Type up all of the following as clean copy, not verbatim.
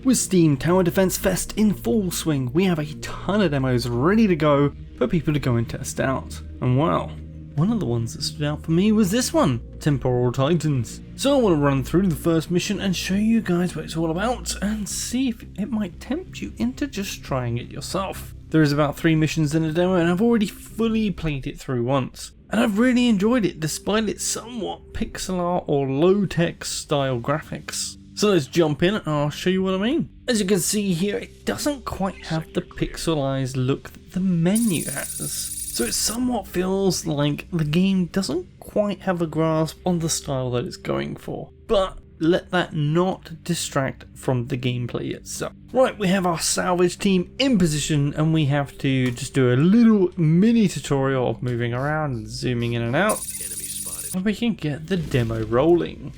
With Steam Tower Defense Fest in full swing, we have a ton of demos ready to go for people to go and test out. And well, one of the ones that stood out for me was this one, Temporal Titans. So I want to run through the first mission and show you guys what it's all about and see if it might tempt you into just trying it yourself. There is about 3 missions in the demo and I've already fully played it through once. And I've really enjoyed it despite its somewhat pixel art or low-tech style graphics. So let's jump in and I'll show you what I mean. As you can see here, it doesn't quite have the pixelized look that the menu has. So it somewhat feels like the game doesn't quite have a grasp on the style that it's going for. But let that not distract from the gameplay itself. Right, we have our salvage team in position and we have to just do a little mini tutorial of moving around and zooming in and out. And we can get the demo rolling.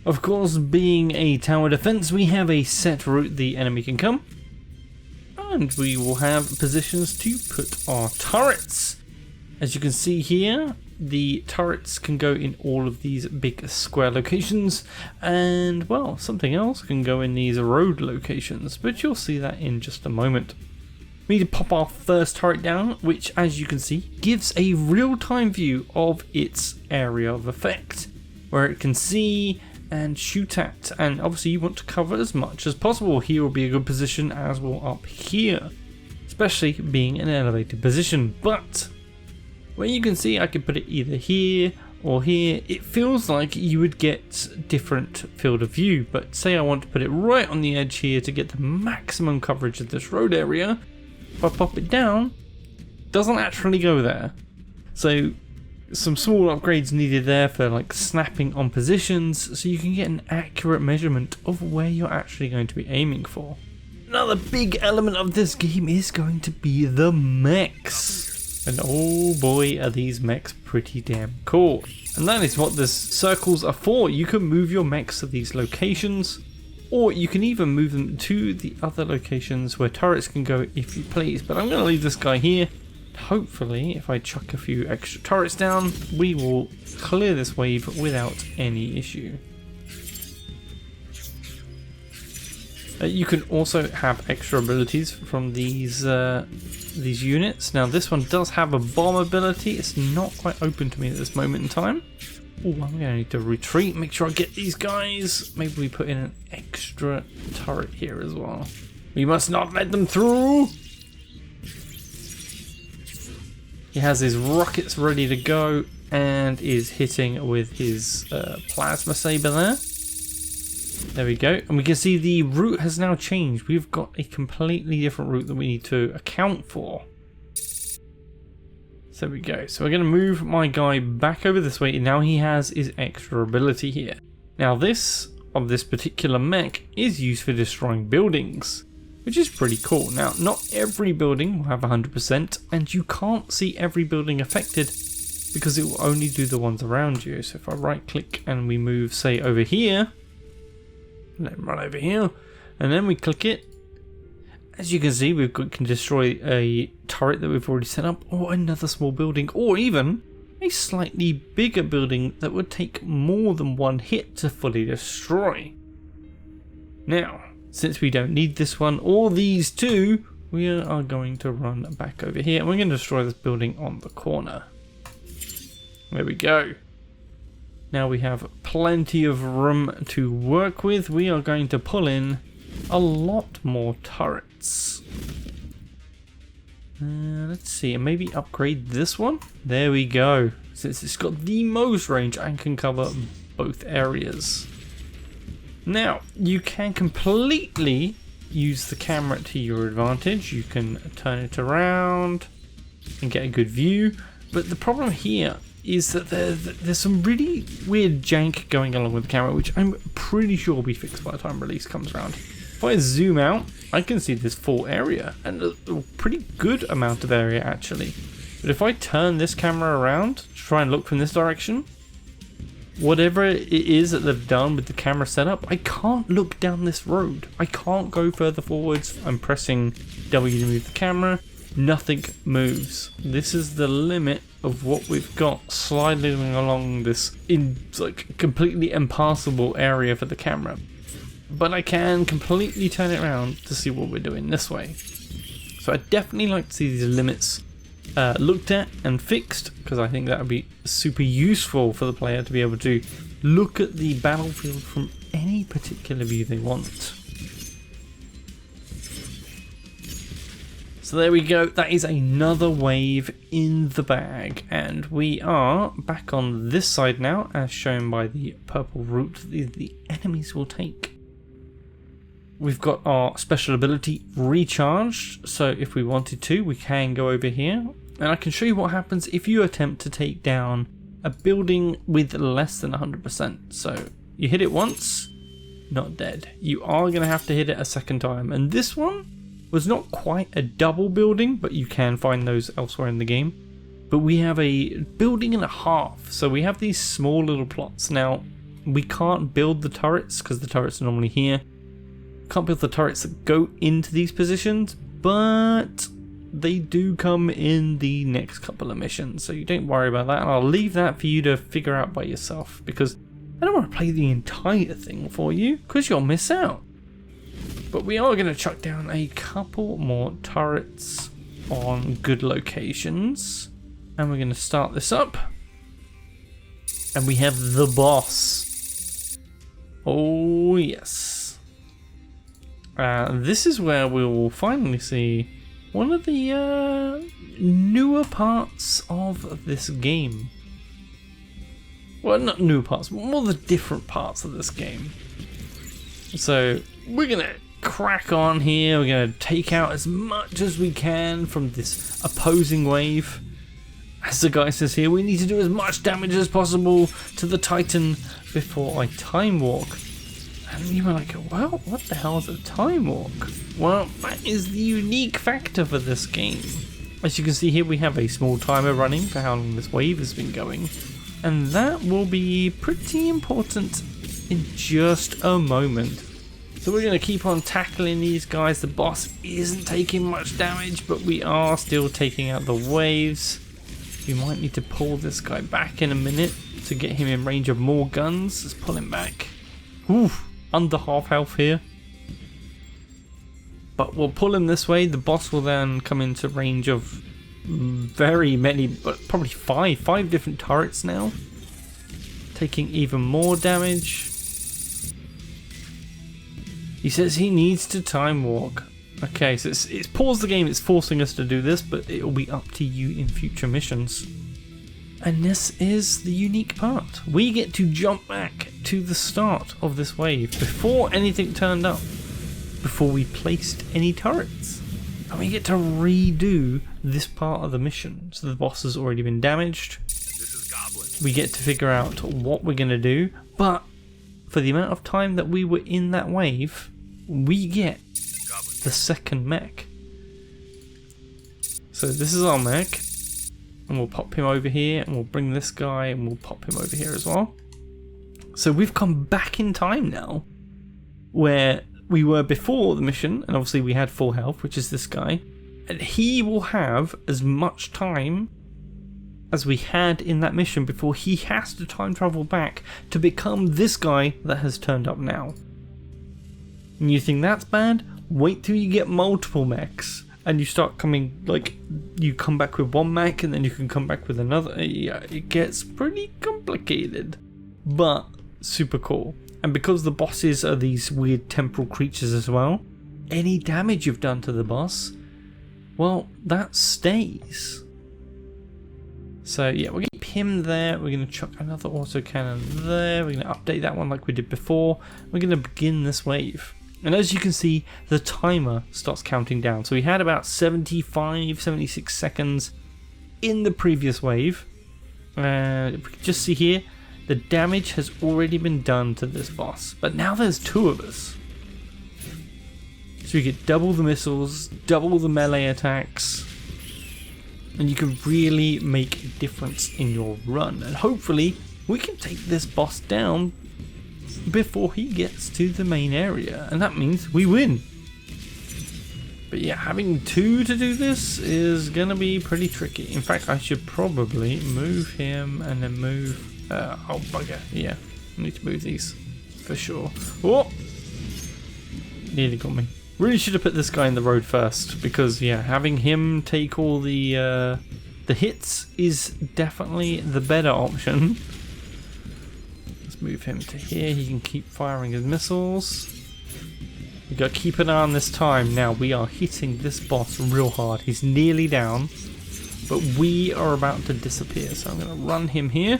Of course, being a tower defense, we have a set route the enemy can come. And we will have positions to put our turrets. As you can see here, the turrets can go in all of these big square locations. And well, something else can go in these road locations, but you'll see that in just a moment. We need to pop our first turret down, which as you can see, gives a real-time view of its area of effect, where it can see and shoot at, and obviously you want to cover as much as possible. Here will be a good position, as will up here, especially being an elevated position. But where you can see I could put it either here or here, it feels like you would get different field of view. But say I want to put it right on the edge here to get the maximum coverage of this road area, if I pop it down, it doesn't actually go there. So some small upgrades needed there for like snapping on positions so you can get an accurate measurement of where you're actually going to be aiming for. Another big element of this game is going to be the mechs. And oh boy, are these mechs pretty damn cool. And that is what the circles are for. You can move your mechs to these locations, or you can even move them to the other locations where turrets can go if you please. But I'm going to leave this guy here. Hopefully, if I chuck a few extra turrets down, we will clear this wave without any issue. You can also have extra abilities from these units. Now this one does have a bomb ability. It's not quite open to me at this moment in time. Oh, I'm going to need to retreat, make sure I get these guys. Maybe we put in an extra turret here as well. We must not let them through. He has his rockets ready to go and is hitting with his plasma saber there. There we go. And we can see the route has now changed. We've got a completely different route that we need to account for. So there we go. So we're going to move my guy back over this way. And now he has his extra ability here. Now this particular mech is used for destroying buildings, which is pretty cool. Now, not every building will have 100%, and you can't see every building affected because it will only do the ones around you. So if I right click and we move, say, over here, let him run over here, and then we click it, as you can see, we can destroy a turret that we've already set up, or another small building, or even a slightly bigger building that would take more than one hit to fully destroy. Now, since we don't need this one or these two, we are going to run back over here and we're going to destroy this building on the corner. There we go. Now we have plenty of room to work with. We are going to pull in a lot more turrets. Let's see, and maybe upgrade this one. There we go. Since it's got the most range and can cover both areas. Now, you can completely use the camera to your advantage. You can turn it around and get a good view. But the problem here is that there's some really weird jank going along with the camera, which I'm pretty sure will be fixed by the time release comes around. If I zoom out, I can see this full area, and a pretty good amount of area actually. But if I turn this camera around to try and look from this direction, whatever it is that they've done with the camera setup, I can't look down this road. I can't go further forwards. I'm pressing W to move the camera. Nothing moves. This is the limit of what we've got sliding along this like completely impassable area for the camera. but I can completely turn it around to see what we're doing this way. So I definitely like to see these limits looked at and fixed, because I think that would be super useful for the player to be able to look at the battlefield from any particular view they want. So there we go, that is another wave in the bag, and we are back on this side now, as shown by the purple route the enemies will take. We've got our special ability recharged, so if we wanted to, we can go over here, and I can show you what happens if you attempt to take down a building with less than 100%. So you hit it once, not dead. You are going to have to hit it a second time, and this one was not quite a double building, but you can find those elsewhere in the game. But we have a building and a half, so we have these small little plots. Now, we can't build the turrets because the turrets are normally here. Can't build the turrets that go into these positions, but they do come in the next couple of missions, so you don't worry about that, and I'll leave that for you to figure out by yourself, because I don't want to play the entire thing for you, because you'll miss out. But we are going to chuck down a couple more turrets on good locations. And we're going to start this up. And we have the boss. Oh yes. This is where we will finally see one of the newer parts of this game. Well, not new parts, but more the different parts of this game. So we're going to crack on here. We're going to take out as much as we can from this opposing wave. As the guy says here, we need to do as much damage as possible to the Titan before I time walk. And you were like, well, what the hell is a time walk? Well, that is the unique factor for this game. As you can see here, we have a small timer running for how long this wave has been going. And that will be pretty important in just a moment. So we're going to keep on tackling these guys. The boss isn't taking much damage, but we are still taking out the waves. We might need to pull this guy back in a minute to get him in range of more guns. Let's pull him back. Oof, under half health here. But we'll pull him this way. The boss will then come into range of very many, but probably five different turrets now. Taking even more damage. He says he needs to time walk. Okay, so it's paused the game, it's forcing us to do this, but it will be up to you in future missions. And this is the unique part. We get to jump back to the start of this wave, before anything turned up, before we placed any turrets. And we get to redo this part of the mission. So the boss has already been damaged. This is Goblin. We get to figure out what we're going to do, but for the amount of time that we were in that wave, we get the second mech. So this is our mech, and we'll pop him over here, and we'll bring this guy, and we'll pop him over here as well. So we've come back in time now, where we were before the mission, and obviously we had full health, which is this guy, and he will have as much time as we had in that mission before he has to time travel back to become this guy that has turned up now. And you think that's bad? Wait till you get multiple mechs and you start coming, like, you come back with one mech and then you can come back with another. Yeah, it gets pretty complicated, but super cool. And because the bosses are these weird temporal creatures as well, any damage you've done to the boss, well, that stays. So yeah, we're going to keep him there. We're going to chuck another autocannon there. We're going to update that one like we did before. We're going to begin this wave. And as you can see, the timer starts counting down. So we had about 75, 76 seconds in the previous wave. If we can just see here, the damage has already been done to this boss. But now there's two of us. So you get double the missiles, double the melee attacks. And you can really make a difference in your run. And hopefully we can take this boss down before he gets to the main area. And that means we win. But yeah, having two to do this is going to be pretty tricky. In fact, I should probably move him and then move... oh, bugger. Yeah, I need to move these for sure. Oh! nearly got me. Really should have put this guy in the road first, because yeah, having him take all the hits is definitely the better option. Let's move him to here. He can keep firing his missiles. We got to keep an eye on this time. Now we are hitting this boss real hard. He's nearly down, but we are about to disappear. So I'm going to run him here.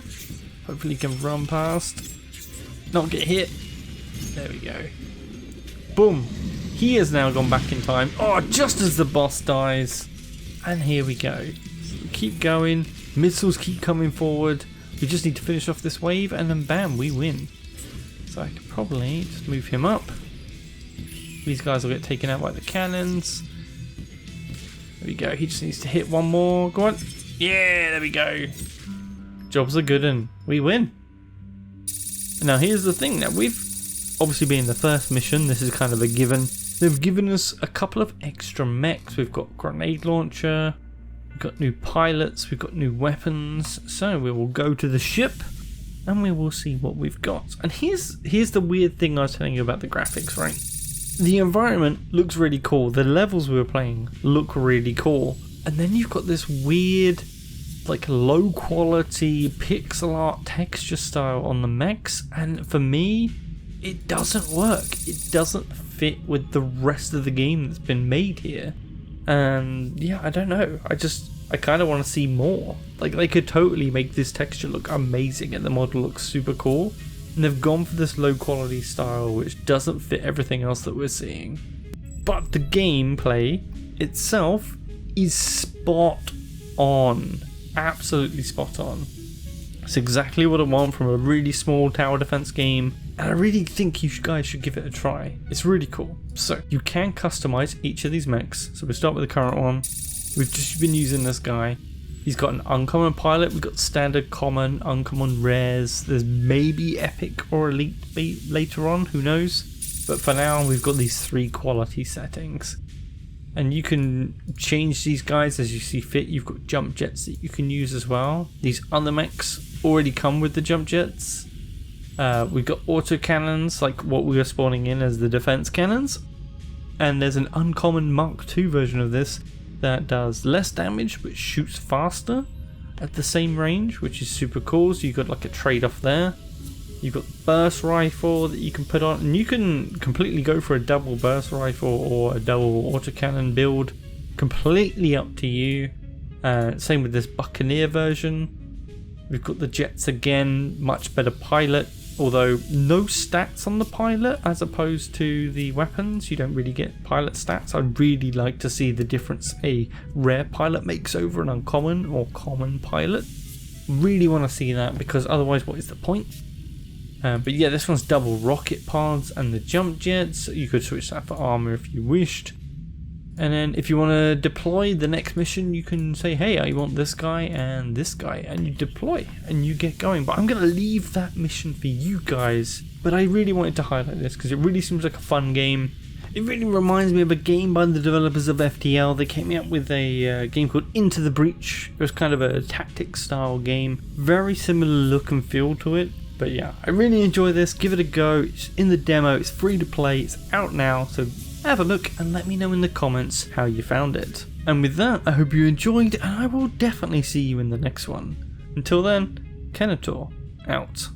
Hopefully he can run past. Not get hit. There we go. Boom. He has now gone back in time. Oh, just as the boss dies. And here we go. Keep going. Missiles keep coming forward. We just need to finish off this wave and then bam, we win. So I could probably just move him up. These guys will get taken out by the cannons. There we go. He just needs to hit one more. Go on. Yeah, there we go. Jobs are good and we win. Now here's the thing. Now we've obviously been the first mission. This is kind of a given. They've given us a couple of extra mechs. We've got grenade launcher. We've got new pilots. We've got new weapons. So we will go to the ship and we will see what we've got. And here's the weird thing I was telling you about the graphics, right? The environment looks really cool. The levels we were playing look really cool. And then you've got this weird, like low quality pixel art texture style on the mechs. And for me, it doesn't work. It doesn't fit with the rest of the game that's been made here. And yeah, I don't know. I kind of want to see more. Like they could totally make this texture look amazing and the model looks super cool. And they've gone for this low quality style which doesn't fit everything else that we're seeing. But the gameplay itself is spot on. Absolutely spot on. It's exactly what I want from a really small tower defense game. And I really think you guys should give it a try. It's really cool. So you can customize each of these mechs. So we'll start with the current one. We've just been using this guy. He's got an uncommon pilot. We've got standard, common, uncommon, rares. There's maybe epic or elite later on. Who knows? But for now, we've got these 3 quality settings. And you can change these guys as you see fit. You've got jump jets that you can use as well. These other mechs already come with the jump jets. We've got auto cannons, like what we were spawning in as the defense cannons. And there's an uncommon Mark II version of this that does less damage but shoots faster at the same range, which is super cool. So you've got like a trade-off there. You've got burst rifle that you can put on, and you can completely go for a double burst rifle or a double autocannon build. Completely up to you. Same with this Buccaneer version. We've got the jets again, much better pilot, although no stats on the pilot as opposed to the weapons. You don't really get pilot stats. I'd really like to see the difference a rare pilot makes over an uncommon or common pilot. Really want to see that, because otherwise what is the point? But yeah, this one's double rocket pods and the jump jets. You could switch that for armor if you wished. And then if you want to deploy the next mission, you can say, hey, I want this guy, and you deploy and you get going. But I'm going to leave that mission for you guys. But I really wanted to highlight this because it really seems like a fun game. It really reminds me of a game by the developers of FTL. They came out with a game called Into the Breach. It was kind of a tactics style game. Very similar look and feel to it. But yeah, I really enjoy this. Give it a go. It's in the demo. It's free to play. It's out now. So have a look and let me know in the comments how you found it. And with that, I hope you enjoyed, and I will definitely see you in the next one. Until then, Kenator, out.